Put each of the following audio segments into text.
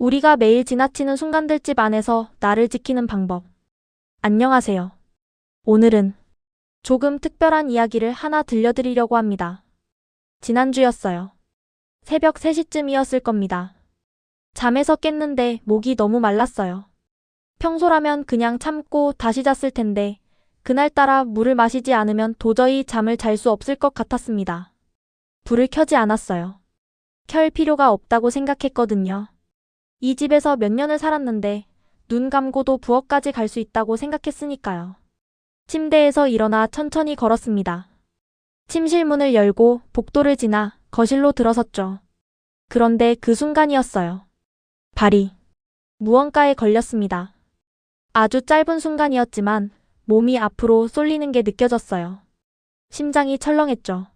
우리가 매일 지나치는 순간들 집 안에서 나를 지키는 방법. 안녕하세요. 오늘은 조금 특별한 이야기를 하나 들려드리려고 합니다. 지난주였어요. 새벽 3시쯤이었을 겁니다. 잠에서 깼는데 목이 너무 말랐어요. 평소라면 그냥 참고 다시 잤을 텐데 그날따라 물을 마시지 않으면 도저히 잠을 잘 수 없을 것 같았습니다. 불을 켜지 않았어요. 켤 필요가 없다고 생각했거든요. 이 집에서 몇 년을 살았는데 눈 감고도 부엌까지 갈 수 있다고 생각했으니까요. 침대에서 일어나 천천히 걸었습니다. 침실 문을 열고 복도를 지나 거실로 들어섰죠. 그런데 그 순간이었어요. 발이 무언가에 걸렸습니다. 아주 짧은 순간이었지만 몸이 앞으로 쏠리는 게 느껴졌어요. 심장이 철렁했죠.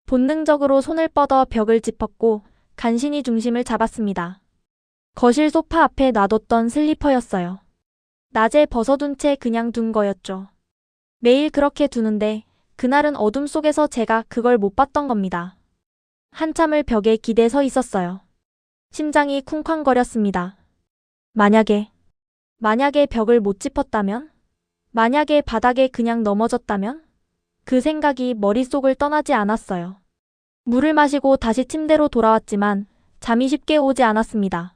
본능적으로 손을 뻗어 벽을 짚었고 간신히 중심을 잡았습니다. 거실 소파 앞에 놔뒀던 슬리퍼였어요. 낮에 벗어둔 채 그냥 둔 거였죠. 매일 그렇게 두는데 그날은 어둠 속에서 제가 그걸 못 봤던 겁니다. 한참을 벽에 기대 서 있었어요. 심장이 쿵쾅거렸습니다. 만약에 벽을 못 짚었다면? 만약에 바닥에 그냥 넘어졌다면? 그 생각이 머릿속을 떠나지 않았어요. 물을 마시고 다시 침대로 돌아왔지만 잠이 쉽게 오지 않았습니다.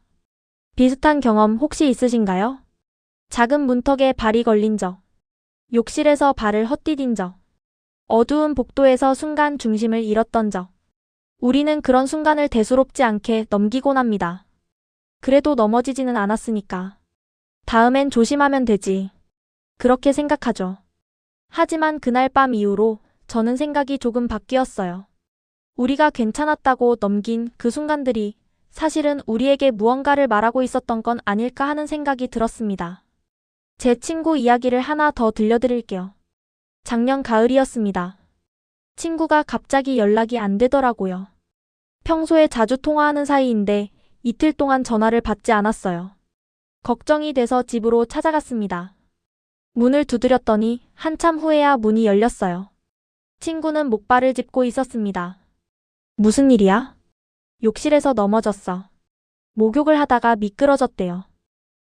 비슷한 경험 혹시 있으신가요? 작은 문턱에 발이 걸린 적, 욕실에서 발을 헛디딘 적, 어두운 복도에서 순간 중심을 잃었던 적. 우리는 그런 순간을 대수롭지 않게 넘기곤 합니다. 그래도 넘어지지는 않았으니까. 다음엔 조심하면 되지. 그렇게 생각하죠. 하지만 그날 밤 이후로 저는 생각이 조금 바뀌었어요. 우리가 괜찮았다고 넘긴 그 순간들이 사실은 우리에게 무언가를 말하고 있었던 건 아닐까 하는 생각이 들었습니다. 제 친구 이야기를 하나 더 들려드릴게요. 작년 가을이었습니다. 친구가 갑자기 연락이 안 되더라고요. 평소에 자주 통화하는 사이인데 이틀 동안 전화를 받지 않았어요. 걱정이 돼서 집으로 찾아갔습니다. 문을 두드렸더니 한참 후에야 문이 열렸어요. 친구는 목발을 짚고 있었습니다. 무슨 일이야? 욕실에서 넘어졌어. 목욕을 하다가 미끄러졌대요.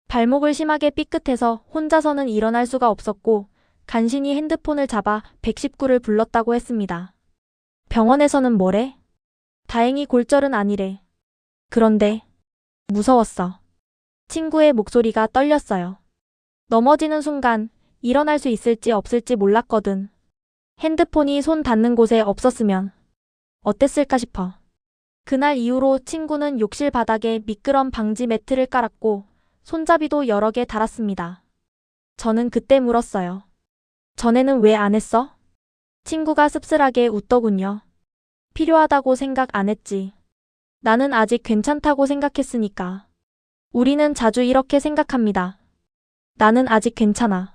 발목을 심하게 삐끗해서 혼자서는 일어날 수가 없었고 간신히 핸드폰을 잡아 119를 불렀다고 했습니다. 병원에서는 뭐래? 다행히 골절은 아니래. 그런데 무서웠어. 친구의 목소리가 떨렸어요. 넘어지는 순간 일어날 수 있을지 없을지 몰랐거든. 핸드폰이 손 닿는 곳에 없었으면 어땠을까 싶어. 그날 이후로 친구는 욕실 바닥에 미끄럼 방지 매트를 깔았고 손잡이도 여러 개 달았습니다. 저는 그때 물었어요. 전에는 왜 안 했어? 친구가 씁쓸하게 웃더군요. 필요하다고 생각 안 했지. 나는 아직 괜찮다고 생각했으니까. 우리는 자주 이렇게 생각합니다. 나는 아직 괜찮아.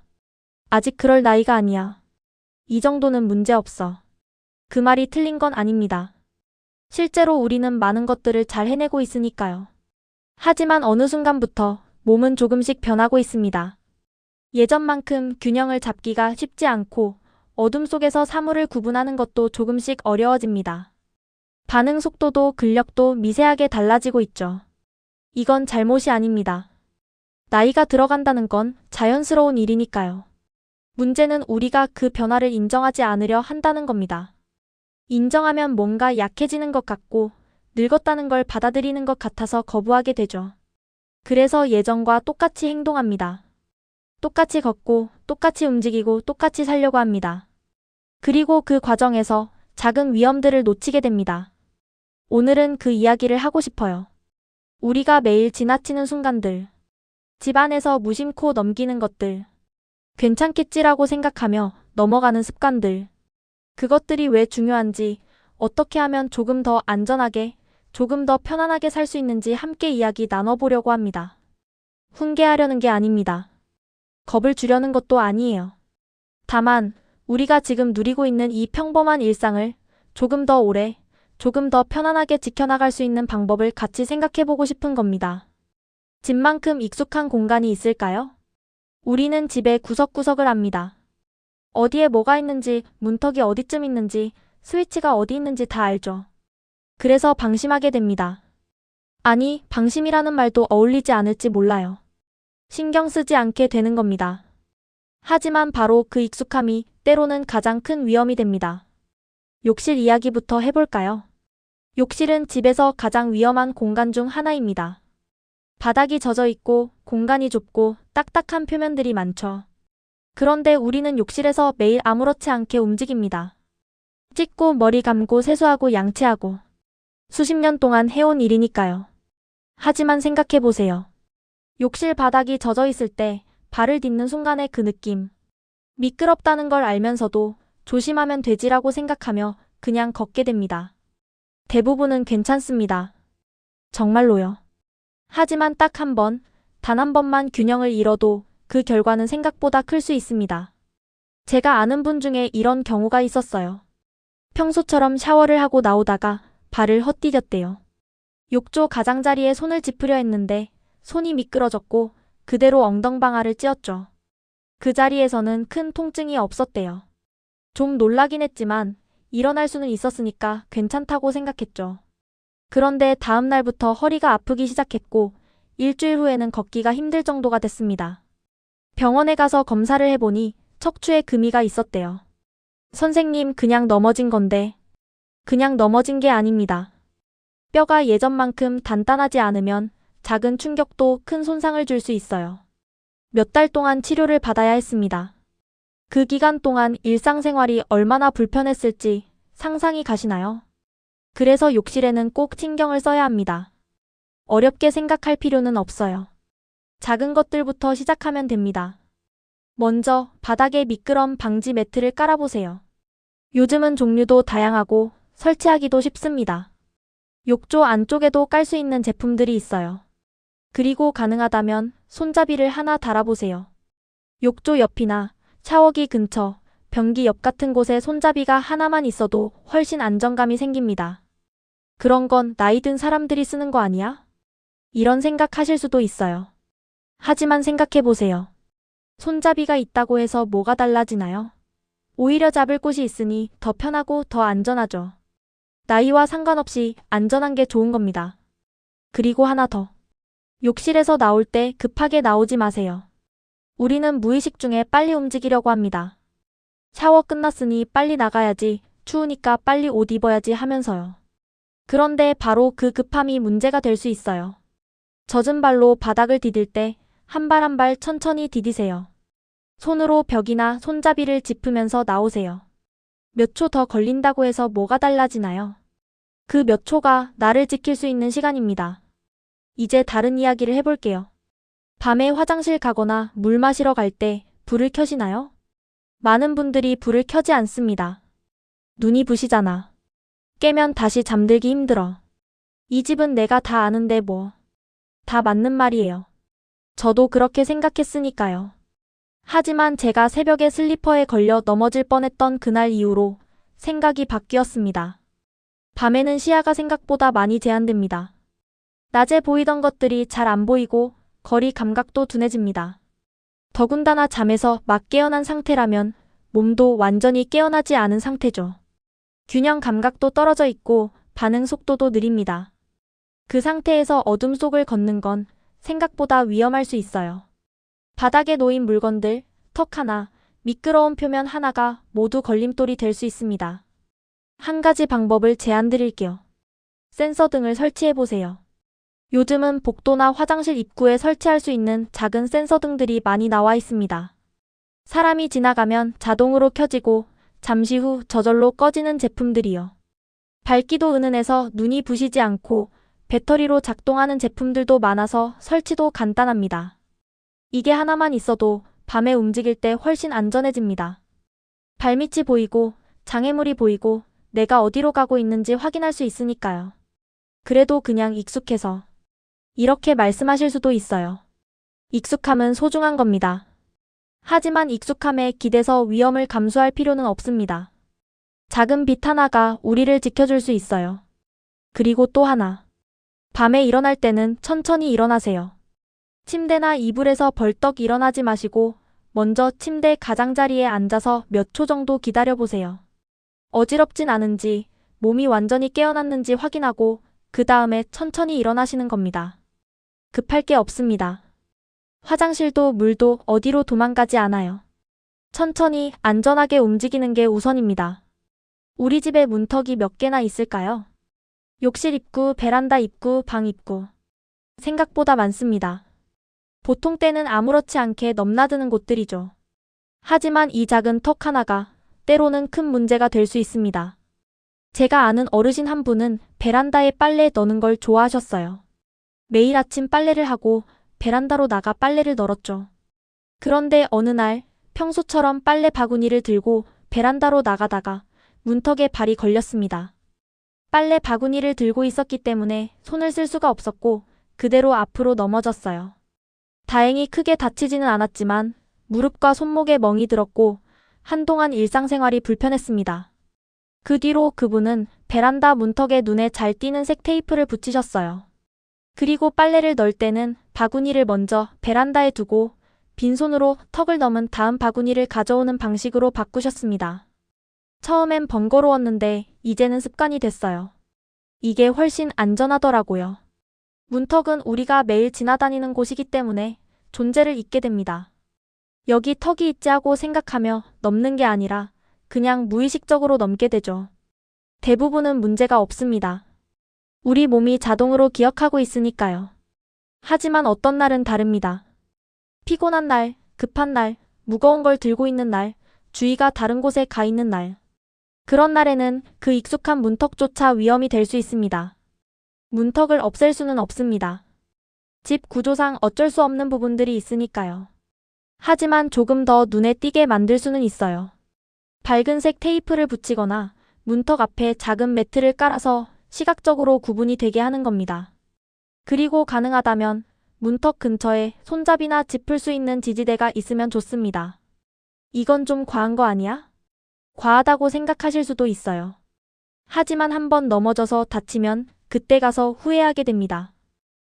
아직 그럴 나이가 아니야. 이 정도는 문제 없어. 그 말이 틀린 건 아닙니다. 실제로 우리는 많은 것들을 잘 해내고 있으니까요. 하지만 어느 순간부터 몸은 조금씩 변하고 있습니다. 예전만큼 균형을 잡기가 쉽지 않고 어둠 속에서 사물을 구분하는 것도 조금씩 어려워집니다. 반응 속도도 근력도 미세하게 달라지고 있죠. 이건 잘못이 아닙니다. 나이가 들어간다는 건 자연스러운 일이니까요. 문제는 우리가 그 변화를 인정하지 않으려 한다는 겁니다. 인정하면 뭔가 약해지는 것 같고 늙었다는 걸 받아들이는 것 같아서 거부하게 되죠. 그래서 예전과 똑같이 행동합니다. 똑같이 걷고 똑같이 움직이고 똑같이 살려고 합니다. 그리고 그 과정에서 작은 위험들을 놓치게 됩니다. 오늘은 그 이야기를 하고 싶어요. 우리가 매일 지나치는 순간들, 집 안에서 무심코 넘기는 것들, 괜찮겠지라고 생각하며 넘어가는 습관들, 그것들이 왜 중요한지, 어떻게 하면 조금 더 안전하게, 조금 더 편안하게 살 수 있는지 함께 이야기 나눠보려고 합니다. 훈계하려는 게 아닙니다. 겁을 주려는 것도 아니에요. 다만 우리가 지금 누리고 있는 이 평범한 일상을 조금 더 오래, 조금 더 편안하게 지켜나갈 수 있는 방법을 같이 생각해보고 싶은 겁니다. 집만큼 익숙한 공간이 있을까요? 우리는 집의 구석구석을 압니다. 어디에 뭐가 있는지, 문턱이 어디쯤 있는지, 스위치가 어디 있는지 다 알죠. 그래서 방심하게 됩니다. 아니, 방심이라는 말도 어울리지 않을지 몰라요. 신경 쓰지 않게 되는 겁니다. 하지만 바로 그 익숙함이 때로는 가장 큰 위험이 됩니다. 욕실 이야기부터 해볼까요? 욕실은 집에서 가장 위험한 공간 중 하나입니다. 바닥이 젖어 있고 공간이 좁고 딱딱한 표면들이 많죠. 그런데 우리는 욕실에서 매일 아무렇지 않게 움직입니다. 씻고 머리 감고 세수하고 양치하고 수십 년 동안 해온 일이니까요. 하지만 생각해보세요. 욕실 바닥이 젖어 있을 때 발을 딛는 순간의 그 느낌. 미끄럽다는 걸 알면서도 조심하면 되지라고 생각하며 그냥 걷게 됩니다. 대부분은 괜찮습니다. 정말로요. 하지만 딱 한 번, 단 한 번만 균형을 잃어도 그 결과는 생각보다 클 수 있습니다. 제가 아는 분 중에 이런 경우가 있었어요. 평소처럼 샤워를 하고 나오다가 발을 헛디뎠대요. 욕조 가장자리에 손을 짚으려 했는데 손이 미끄러졌고 그대로 엉덩방아를 찧었죠. 그 자리에서는 큰 통증이 없었대요. 좀 놀라긴 했지만 일어날 수는 있었으니까 괜찮다고 생각했죠. 그런데 다음 날부터 허리가 아프기 시작했고 일주일 후에는 걷기가 힘들 정도가 됐습니다. 병원에 가서 검사를 해보니 척추에 금이가 있었대요. 선생님, 그냥 넘어진 건데. 그냥 넘어진 게 아닙니다. 뼈가 예전만큼 단단하지 않으면 작은 충격도 큰 손상을 줄 수 있어요. 몇 달 동안 치료를 받아야 했습니다. 그 기간 동안 일상생활이 얼마나 불편했을지 상상이 가시나요? 그래서 욕실에는 꼭 신경을 써야 합니다. 어렵게 생각할 필요는 없어요. 작은 것들부터 시작하면 됩니다. 먼저 바닥에 미끄럼 방지 매트를 깔아보세요. 요즘은 종류도 다양하고 설치하기도 쉽습니다. 욕조 안쪽에도 깔 수 있는 제품들이 있어요. 그리고 가능하다면 손잡이를 하나 달아보세요. 욕조 옆이나 샤워기 근처, 변기 옆 같은 곳에 손잡이가 하나만 있어도 훨씬 안정감이 생깁니다. 그런 건 나이 든 사람들이 쓰는 거 아니야? 이런 생각하실 수도 있어요. 하지만 생각해보세요. 손잡이가 있다고 해서 뭐가 달라지나요? 오히려 잡을 곳이 있으니 더 편하고 더 안전하죠. 나이와 상관없이 안전한 게 좋은 겁니다. 그리고 하나 더. 욕실에서 나올 때 급하게 나오지 마세요. 우리는 무의식 중에 빨리 움직이려고 합니다. 샤워 끝났으니 빨리 나가야지, 추우니까 빨리 옷 입어야지 하면서요. 그런데 바로 그 급함이 문제가 될 수 있어요. 젖은 발로 바닥을 디딜 때 한 발 한 발 천천히 디디세요. 손으로 벽이나 손잡이를 짚으면서 나오세요. 몇 초 더 걸린다고 해서 뭐가 달라지나요? 그 몇 초가 나를 지킬 수 있는 시간입니다. 이제 다른 이야기를 해볼게요. 밤에 화장실 가거나 물 마시러 갈 때 불을 켜시나요? 많은 분들이 불을 켜지 않습니다. 눈이 부시잖아. 깨면 다시 잠들기 힘들어. 이 집은 내가 다 아는데 뭐. 다 맞는 말이에요. 저도 그렇게 생각했으니까요. 하지만 제가 새벽에 슬리퍼에 걸려 넘어질 뻔했던 그날 이후로 생각이 바뀌었습니다. 밤에는 시야가 생각보다 많이 제한됩니다. 낮에 보이던 것들이 잘 안 보이고 거리 감각도 둔해집니다. 더군다나 잠에서 막 깨어난 상태라면 몸도 완전히 깨어나지 않은 상태죠. 균형 감각도 떨어져 있고 반응 속도도 느립니다. 그 상태에서 어둠 속을 걷는 건 생각보다 위험할 수 있어요. 바닥에 놓인 물건들, 턱 하나, 미끄러운 표면 하나가 모두 걸림돌이 될 수 있습니다. 한 가지 방법을 제안 드릴게요. 센서 등을 설치해보세요. 요즘은 복도나 화장실 입구에 설치할 수 있는 작은 센서 등들이 많이 나와 있습니다. 사람이 지나가면 자동으로 켜지고 잠시 후 저절로 꺼지는 제품들이요. 밝기도 은은해서 눈이 부시지 않고 배터리로 작동하는 제품들도 많아서 설치도 간단합니다. 이게 하나만 있어도 밤에 움직일 때 훨씬 안전해집니다. 발밑이 보이고 장애물이 보이고 내가 어디로 가고 있는지 확인할 수 있으니까요. 그래도 그냥 익숙해서. 이렇게 말씀하실 수도 있어요. 익숙함은 소중한 겁니다. 하지만 익숙함에 기대서 위험을 감수할 필요는 없습니다. 작은 빛 하나가 우리를 지켜줄 수 있어요. 그리고 또 하나. 밤에 일어날 때는 천천히 일어나세요. 침대나 이불에서 벌떡 일어나지 마시고 먼저 침대 가장자리에 앉아서 몇 초 정도 기다려보세요. 어지럽진 않은지, 몸이 완전히 깨어났는지 확인하고 그 다음에 천천히 일어나시는 겁니다. 급할 게 없습니다. 화장실도 물도 어디로 도망가지 않아요. 천천히 안전하게 움직이는 게 우선입니다. 우리 집에 문턱이 몇 개나 있을까요? 욕실 입구, 베란다 입구, 방 입구. 생각보다 많습니다. 보통 때는 아무렇지 않게 넘나드는 곳들이죠. 하지만 이 작은 턱 하나가 때로는 큰 문제가 될 수 있습니다. 제가 아는 어르신 한 분은 베란다에 빨래 넣는 걸 좋아하셨어요. 매일 아침 빨래를 하고 베란다로 나가 빨래를 널었죠. 그런데 어느 날 평소처럼 빨래 바구니를 들고 베란다로 나가다가 문턱에 발이 걸렸습니다. 빨래 바구니를 들고 있었기 때문에 손을 쓸 수가 없었고 그대로 앞으로 넘어졌어요. 다행히 크게 다치지는 않았지만 무릎과 손목에 멍이 들었고 한동안 일상생활이 불편했습니다. 그 뒤로 그분은 베란다 문턱에 눈에 잘 띄는 색 테이프를 붙이셨어요. 그리고 빨래를 넣을 때는 바구니를 먼저 베란다에 두고 빈손으로 턱을 넘은 다음 바구니를 가져오는 방식으로 바꾸셨습니다. 처음엔 번거로웠는데 이제는 습관이 됐어요. 이게 훨씬 안전하더라고요. 문턱은 우리가 매일 지나다니는 곳이기 때문에 존재를 잊게 됩니다. 여기 턱이 있지 하고 생각하며 넘는 게 아니라 그냥 무의식적으로 넘게 되죠. 대부분은 문제가 없습니다. 우리 몸이 자동으로 기억하고 있으니까요. 하지만 어떤 날은 다릅니다. 피곤한 날, 급한 날, 무거운 걸 들고 있는 날, 주의가 다른 곳에 가 있는 날. 그런 날에는 그 익숙한 문턱조차 위험이 될 수 있습니다. 문턱을 없앨 수는 없습니다. 집 구조상 어쩔 수 없는 부분들이 있으니까요. 하지만 조금 더 눈에 띄게 만들 수는 있어요. 밝은색 테이프를 붙이거나 문턱 앞에 작은 매트를 깔아서 시각적으로 구분이 되게 하는 겁니다. 그리고 가능하다면 문턱 근처에 손잡이나 짚을 수 있는 지지대가 있으면 좋습니다. 이건 좀 과한 거 아니야? 과하다고 생각하실 수도 있어요. 하지만 한번 넘어져서 다치면 그때 가서 후회하게 됩니다.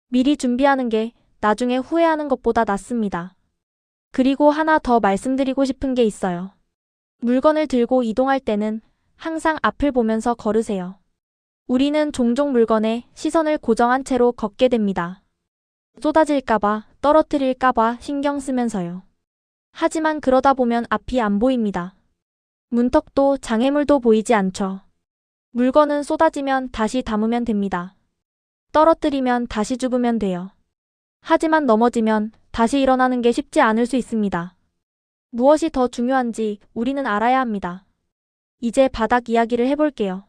미리 준비하는 게 나중에 후회하는 것보다 낫습니다. 그리고 하나 더 말씀드리고 싶은 게 있어요. 물건을 들고 이동할 때는 항상 앞을 보면서 걸으세요. 우리는 종종 물건에 시선을 고정한 채로 걷게 됩니다. 쏟아질까봐, 떨어뜨릴까봐 신경 쓰면서요. 하지만 그러다 보면 앞이 안 보입니다. 문턱도 장애물도 보이지 않죠. 물건은 쏟아지면 다시 담으면 됩니다. 떨어뜨리면 다시 줍으면 돼요. 하지만 넘어지면 다시 일어나는 게 쉽지 않을 수 있습니다. 무엇이 더 중요한지 우리는 알아야 합니다. 이제 바닥 이야기를 해볼게요.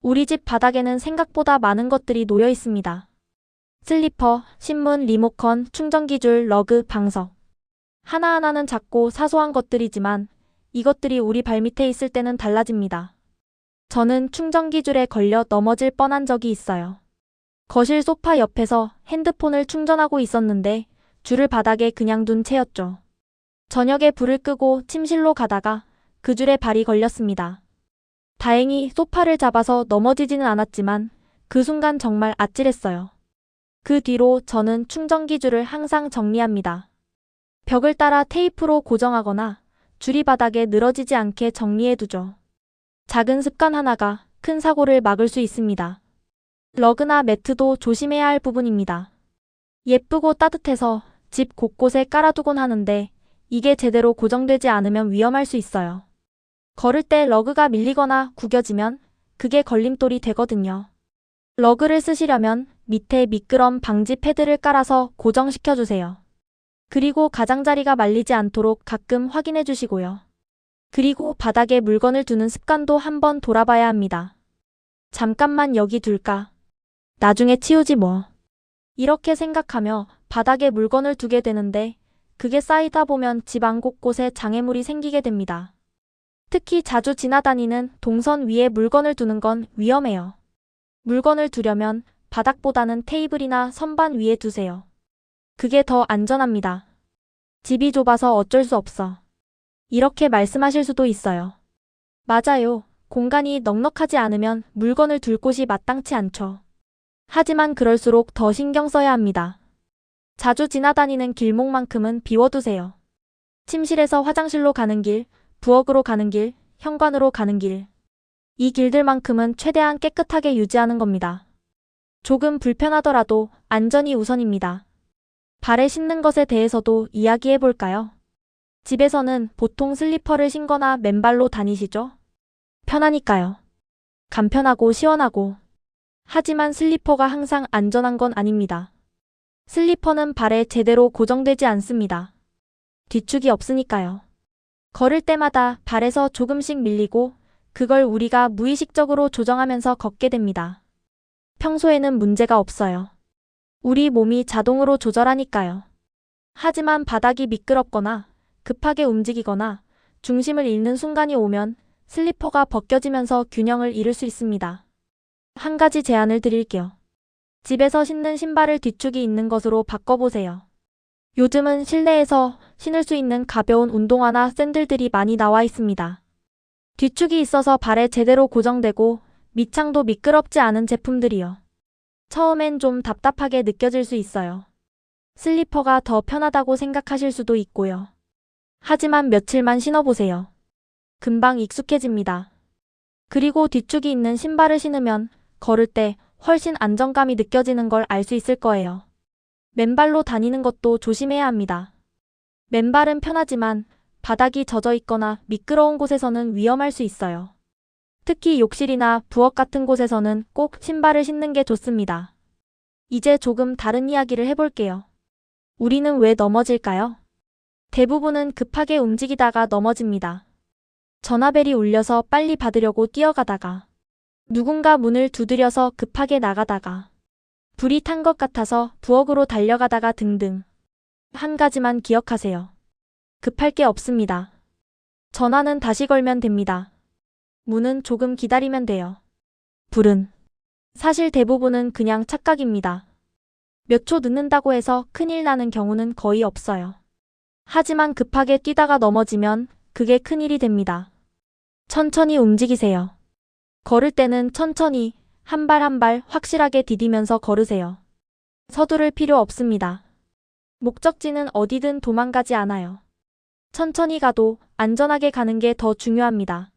우리 집 바닥에는 생각보다 많은 것들이 놓여 있습니다. 슬리퍼, 신문, 리모컨, 충전기줄, 러그, 방석. 하나하나는 작고 사소한 것들이지만 이것들이 우리 발밑에 있을 때는 달라집니다. 저는 충전기줄에 걸려 넘어질 뻔한 적이 있어요. 거실 소파 옆에서 핸드폰을 충전하고 있었는데 줄을 바닥에 그냥 둔 채였죠. 저녁에 불을 끄고 침실로 가다가 그 줄에 발이 걸렸습니다. 다행히 소파를 잡아서 넘어지지는 않았지만 그 순간 정말 아찔했어요. 그 뒤로 저는 충전기 줄을 항상 정리합니다. 벽을 따라 테이프로 고정하거나 줄이 바닥에 늘어지지 않게 정리해두죠. 작은 습관 하나가 큰 사고를 막을 수 있습니다. 러그나 매트도 조심해야 할 부분입니다. 예쁘고 따뜻해서 집 곳곳에 깔아두곤 하는데 이게 제대로 고정되지 않으면 위험할 수 있어요. 걸을 때 러그가 밀리거나 구겨지면 그게 걸림돌이 되거든요. 러그를 쓰시려면 밑에 미끄럼 방지 패드를 깔아서 고정시켜주세요. 그리고 가장자리가 말리지 않도록 가끔 확인해 주시고요. 그리고 바닥에 물건을 두는 습관도 한번 돌아봐야 합니다. 잠깐만 여기 둘까? 나중에 치우지 뭐. 이렇게 생각하며 바닥에 물건을 두게 되는데 그게 쌓이다 보면 집안 곳곳에 장애물이 생기게 됩니다. 특히 자주 지나다니는 동선 위에 물건을 두는 건 위험해요. 물건을 두려면 바닥보다는 테이블이나 선반 위에 두세요. 그게 더 안전합니다. 집이 좁아서 어쩔 수 없어. 이렇게 말씀하실 수도 있어요. 맞아요. 공간이 넉넉하지 않으면 물건을 둘 곳이 마땅치 않죠. 하지만 그럴수록 더 신경 써야 합니다. 자주 지나다니는 길목만큼은 비워두세요. 침실에서 화장실로 가는 길, 부엌으로 가는 길, 현관으로 가는 길. 이 길들만큼은 최대한 깨끗하게 유지하는 겁니다. 조금 불편하더라도 안전이 우선입니다. 발에 신는 것에 대해서도 이야기해 볼까요? 집에서는 보통 슬리퍼를 신거나 맨발로 다니시죠? 편하니까요. 간편하고 시원하고. 하지만 슬리퍼가 항상 안전한 건 아닙니다. 슬리퍼는 발에 제대로 고정되지 않습니다. 뒤축이 없으니까요. 걸을 때마다 발에서 조금씩 밀리고 그걸 우리가 무의식적으로 조정하면서 걷게 됩니다. 평소에는 문제가 없어요. 우리 몸이 자동으로 조절하니까요. 하지만 바닥이 미끄럽거나 급하게 움직이거나 중심을 잃는 순간이 오면 슬리퍼가 벗겨지면서 균형을 잃을 수 있습니다. 한 가지 제안을 드릴게요. 집에서 신는 신발을 뒤축이 있는 것으로 바꿔보세요. 요즘은 실내에서 신을 수 있는 가벼운 운동화나 샌들들이 많이 나와 있습니다. 뒤축이 있어서 발에 제대로 고정되고 밑창도 미끄럽지 않은 제품들이요. 처음엔 좀 답답하게 느껴질 수 있어요. 슬리퍼가 더 편하다고 생각하실 수도 있고요. 하지만 며칠만 신어보세요. 금방 익숙해집니다. 그리고 뒤축이 있는 신발을 신으면 걸을 때 훨씬 안정감이 느껴지는 걸 알 수 있을 거예요. 맨발로 다니는 것도 조심해야 합니다. 맨발은 편하지만 바닥이 젖어 있거나 미끄러운 곳에서는 위험할 수 있어요. 특히 욕실이나 부엌 같은 곳에서는 꼭 신발을 신는 게 좋습니다. 이제 조금 다른 이야기를 해볼게요. 우리는 왜 넘어질까요? 대부분은 급하게 움직이다가 넘어집니다. 전화벨이 울려서 빨리 받으려고 뛰어가다가, 누군가 문을 두드려서 급하게 나가다가, 불이 탄 것 같아서 부엌으로 달려가다가 등등. 한 가지만 기억하세요. 급할 게 없습니다. 전화는 다시 걸면 됩니다. 문은 조금 기다리면 돼요. 불은 사실 대부분은 그냥 착각입니다. 몇 초 늦는다고 해서 큰일 나는 경우는 거의 없어요. 하지만 급하게 뛰다가 넘어지면 그게 큰일이 됩니다. 천천히 움직이세요. 걸을 때는 천천히 한 발 한 발 확실하게 디디면서 걸으세요. 서두를 필요 없습니다. 목적지는 어디든 도망가지 않아요. 천천히 가도 안전하게 가는 게 더 중요합니다.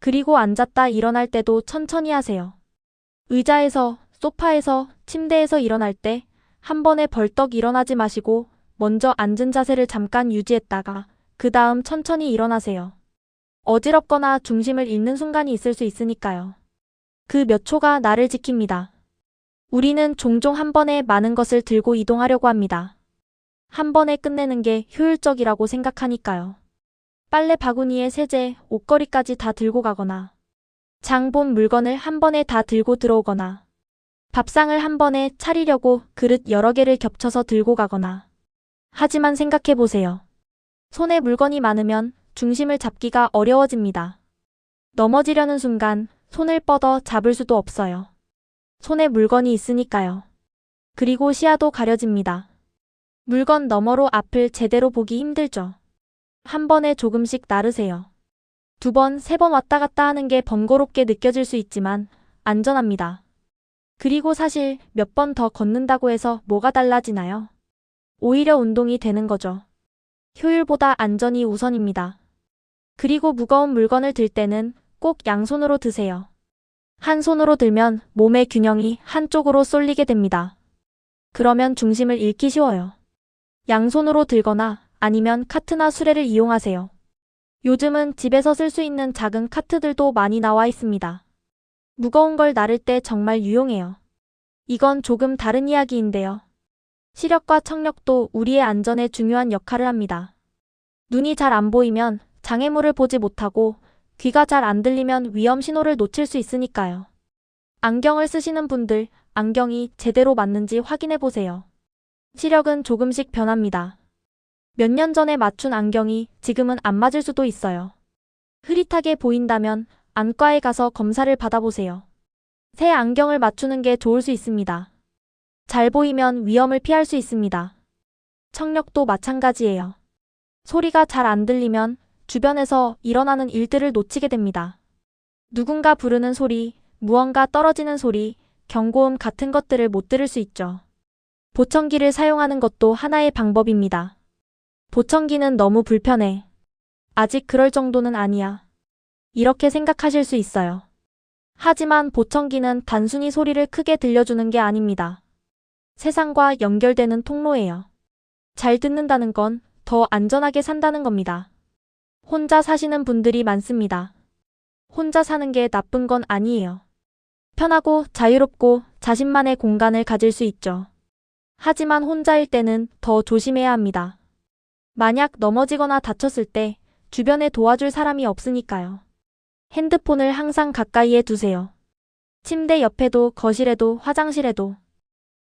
그리고 앉았다 일어날 때도 천천히 하세요. 의자에서, 소파에서, 침대에서 일어날 때 한 번에 벌떡 일어나지 마시고 먼저 앉은 자세를 잠깐 유지했다가 그 다음 천천히 일어나세요. 어지럽거나 중심을 잃는 순간이 있을 수 있으니까요. 그 몇 초가 나를 지킵니다. 우리는 종종 한 번에 많은 것을 들고 이동하려고 합니다. 한 번에 끝내는 게 효율적이라고 생각하니까요. 빨래 바구니에 세제, 옷걸이까지 다 들고 가거나, 장 본 물건을 한 번에 다 들고 들어오거나, 밥상을 한 번에 차리려고 그릇 여러 개를 겹쳐서 들고 가거나. 하지만 생각해보세요. 손에 물건이 많으면 중심을 잡기가 어려워집니다. 넘어지려는 순간 손을 뻗어 잡을 수도 없어요. 손에 물건이 있으니까요. 그리고 시야도 가려집니다. 물건 너머로 앞을 제대로 보기 힘들죠. 한 번에 조금씩 나르세요. 두 번, 세 번 왔다 갔다 하는 게 번거롭게 느껴질 수 있지만 안전합니다. 그리고 사실 몇 번 더 걷는다고 해서 뭐가 달라지나요? 오히려 운동이 되는 거죠. 효율보다 안전이 우선입니다. 그리고 무거운 물건을 들 때는 꼭 양손으로 드세요. 한 손으로 들면 몸의 균형이 한쪽으로 쏠리게 됩니다. 그러면 중심을 잃기 쉬워요. 양손으로 들거나 아니면 카트나 수레를 이용하세요. 요즘은 집에서 쓸 수 있는 작은 카트들도 많이 나와 있습니다. 무거운 걸 나를 때 정말 유용해요. 이건 조금 다른 이야기인데요. 시력과 청력도 우리의 안전에 중요한 역할을 합니다. 눈이 잘 안 보이면 장애물을 보지 못하고 귀가 잘 안 들리면 위험 신호를 놓칠 수 있으니까요. 안경을 쓰시는 분들, 안경이 제대로 맞는지 확인해 보세요. 시력은 조금씩 변합니다. 몇 년 전에 맞춘 안경이 지금은 안 맞을 수도 있어요. 흐릿하게 보인다면 안과에 가서 검사를 받아보세요. 새 안경을 맞추는 게 좋을 수 있습니다. 잘 보이면 위험을 피할 수 있습니다. 청력도 마찬가지예요. 소리가 잘 안 들리면 주변에서 일어나는 일들을 놓치게 됩니다. 누군가 부르는 소리, 무언가 떨어지는 소리, 경고음 같은 것들을 못 들을 수 있죠. 보청기를 사용하는 것도 하나의 방법입니다. 보청기는 너무 불편해. 아직 그럴 정도는 아니야. 이렇게 생각하실 수 있어요. 하지만 보청기는 단순히 소리를 크게 들려주는 게 아닙니다. 세상과 연결되는 통로예요. 잘 듣는다는 건 더 안전하게 산다는 겁니다. 혼자 사시는 분들이 많습니다. 혼자 사는 게 나쁜 건 아니에요. 편하고 자유롭고 자신만의 공간을 가질 수 있죠. 하지만 혼자일 때는 더 조심해야 합니다. 만약 넘어지거나 다쳤을 때 주변에 도와줄 사람이 없으니까요. 핸드폰을 항상 가까이에 두세요. 침대 옆에도 거실에도 화장실에도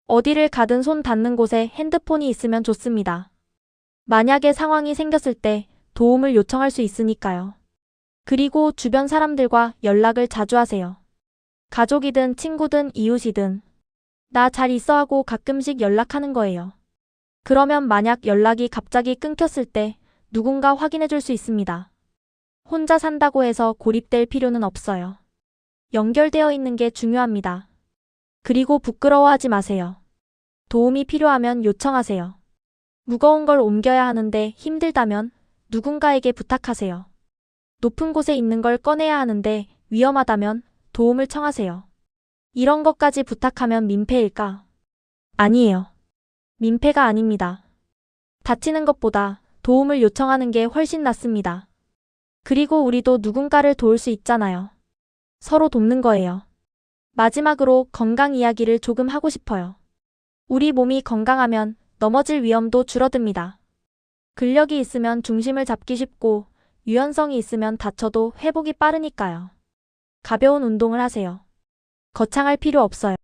어디를 가든 손 닿는 곳에 핸드폰이 있으면 좋습니다. 만약에 상황이 생겼을 때 도움을 요청할 수 있으니까요. 그리고 주변 사람들과 연락을 자주 하세요. 가족이든 친구든 이웃이든 나 잘 있어 하고 가끔씩 연락하는 거예요. 그러면 만약 연락이 갑자기 끊겼을 때 누군가 확인해 줄 수 있습니다. 혼자 산다고 해서 고립될 필요는 없어요. 연결되어 있는 게 중요합니다. 그리고 부끄러워하지 마세요. 도움이 필요하면 요청하세요. 무거운 걸 옮겨야 하는데 힘들다면 누군가에게 부탁하세요. 높은 곳에 있는 걸 꺼내야 하는데 위험하다면 도움을 청하세요. 이런 것까지 부탁하면 민폐일까? 아니에요. 민폐가 아닙니다. 다치는 것보다 도움을 요청하는 게 훨씬 낫습니다. 그리고 우리도 누군가를 도울 수 있잖아요. 서로 돕는 거예요. 마지막으로 건강 이야기를 조금 하고 싶어요. 우리 몸이 건강하면 넘어질 위험도 줄어듭니다. 근력이 있으면 중심을 잡기 쉽고 유연성이 있으면 다쳐도 회복이 빠르니까요. 가벼운 운동을 하세요. 거창할 필요 없어요.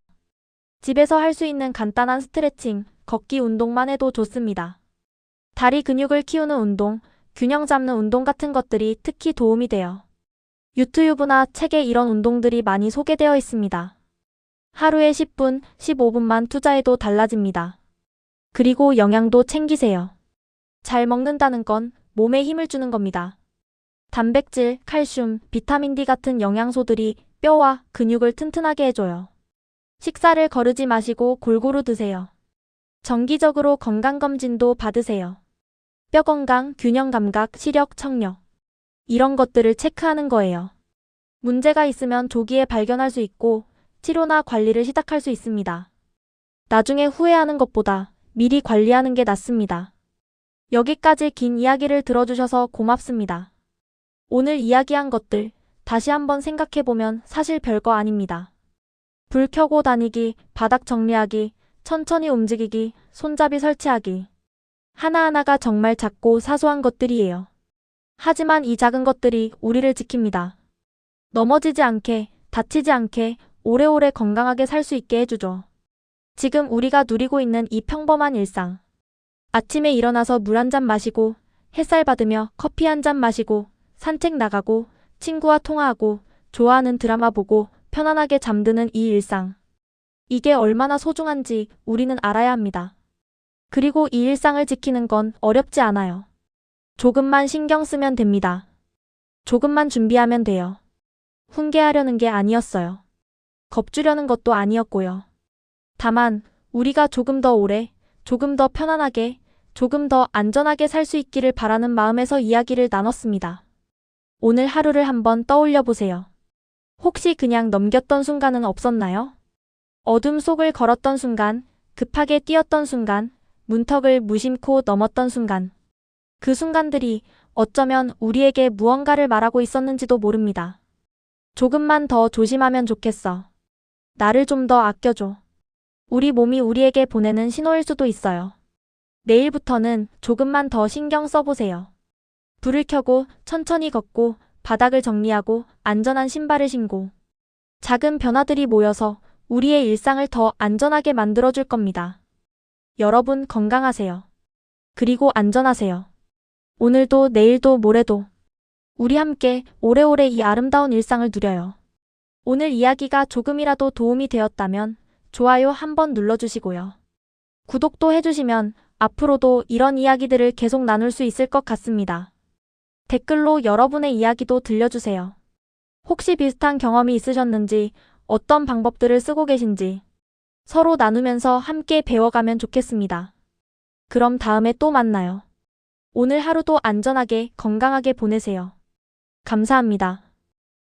집에서 할 수 있는 간단한 스트레칭, 걷기 운동만 해도 좋습니다. 다리 근육을 키우는 운동, 균형 잡는 운동 같은 것들이 특히 도움이 돼요. 유튜브나 책에 이런 운동들이 많이 소개되어 있습니다. 하루에 10분, 15분만 투자해도 달라집니다. 그리고 영양도 챙기세요. 잘 먹는다는 건 몸에 힘을 주는 겁니다. 단백질, 칼슘, 비타민 D 같은 영양소들이 뼈와 근육을 튼튼하게 해줘요. 식사를 거르지 마시고 골고루 드세요. 정기적으로 건강검진도 받으세요. 뼈 건강, 균형 감각, 시력, 청력. 이런 것들을 체크하는 거예요. 문제가 있으면 조기에 발견할 수 있고 치료나 관리를 시작할 수 있습니다. 나중에 후회하는 것보다 미리 관리하는 게 낫습니다. 여기까지 긴 이야기를 들어주셔서 고맙습니다. 오늘 이야기한 것들 다시 한번 생각해보면 사실 별거 아닙니다. 불 켜고 다니기, 바닥 정리하기, 천천히 움직이기, 손잡이 설치하기. 하나하나가 정말 작고 사소한 것들이에요. 하지만 이 작은 것들이 우리를 지킵니다. 넘어지지 않게, 다치지 않게, 오래오래 건강하게 살 수 있게 해주죠. 지금 우리가 누리고 있는 이 평범한 일상. 아침에 일어나서 물 한 잔 마시고, 햇살 받으며 커피 한 잔 마시고, 산책 나가고, 친구와 통화하고, 좋아하는 드라마 보고, 편안하게 잠드는 이 일상. 이게 얼마나 소중한지 우리는 알아야 합니다. 그리고 이 일상을 지키는 건 어렵지 않아요. 조금만 신경 쓰면 됩니다. 조금만 준비하면 돼요. 훈계하려는 게 아니었어요. 겁주려는 것도 아니었고요. 다만 우리가 조금 더 오래, 조금 더 편안하게, 조금 더 안전하게 살 수 있기를 바라는 마음에서 이야기를 나눴습니다. 오늘 하루를 한번 떠올려 보세요. 혹시 그냥 넘겼던 순간은 없었나요? 어둠 속을 걸었던 순간, 급하게 뛰었던 순간, 문턱을 무심코 넘었던 순간. 그 순간들이 어쩌면 우리에게 무언가를 말하고 있었는지도 모릅니다. 조금만 더 조심하면 좋겠어. 나를 좀 더 아껴줘. 우리 몸이 우리에게 보내는 신호일 수도 있어요. 내일부터는 조금만 더 신경 써보세요. 불을 켜고 천천히 걷고 바닥을 정리하고 안전한 신발을 신고 작은 변화들이 모여서 우리의 일상을 더 안전하게 만들어줄 겁니다. 여러분 건강하세요. 그리고 안전하세요. 오늘도 내일도 모레도 우리 함께 오래오래 이 아름다운 일상을 누려요. 오늘 이야기가 조금이라도 도움이 되었다면 좋아요 한번 눌러주시고요. 구독도 해주시면 앞으로도 이런 이야기들을 계속 나눌 수 있을 것 같습니다. 댓글로 여러분의 이야기도 들려주세요. 혹시 비슷한 경험이 있으셨는지, 어떤 방법들을 쓰고 계신지 서로 나누면서 함께 배워가면 좋겠습니다. 그럼 다음에 또 만나요. 오늘 하루도 안전하게 건강하게 보내세요. 감사합니다.